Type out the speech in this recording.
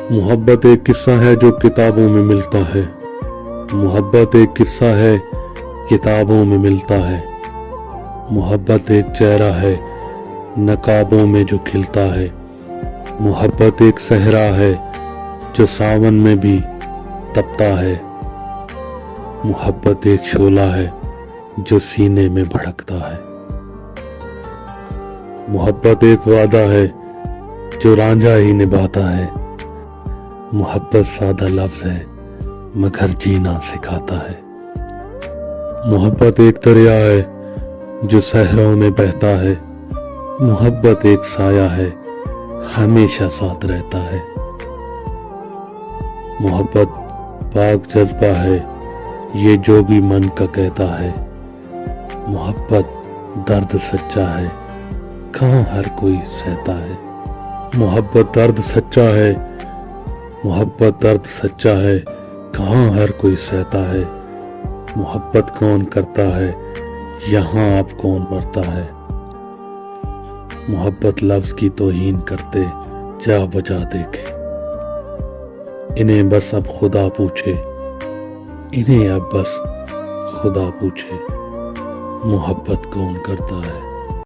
محبت ایک قصہ ہے جو کتابوں میں ملتا ہے، محبت ایک قصہ ہے کتابوں میں ملتا ہے، محبت ایک چہرہ ہے نقابوں میں جو کھلتا ہے، محبت ایک صحرا ہے جو ساون میں بھی تپتا ہے، محبت ایک شعلہ ہے جو سینے میں بھڑکتا ہے، محبت ایک وعدہ ہے جو رانجھا ہی نبھاتا ہے، محبت سادہ لفظ ہے مگر جینا سکھاتا ہے، محبت ایک دریا ہے جو صحراؤں میں بہتا ہے، محبت ایک سایہ ہے ہمیشہ ساتھ رہتا ہے، محبت پاک جذبہ ہے یہ جو بھی من کا کہتا ہے، محبت درد سچا ہے کہاں ہر کوئی سہتا ہے، محبت درد سچا ہے، محبت درد سچا ہے کہاں ہر کوئی سہتا ہے، محبت کون کرتا ہے یہاں اب کون مرتا ہے، محبت لفظ کی توہین کرتے جا بجا دیکھے، انہیں بس اب خدا پوچھے، انہیں اب بس خدا پوچھے، محبت کون کرتا ہے۔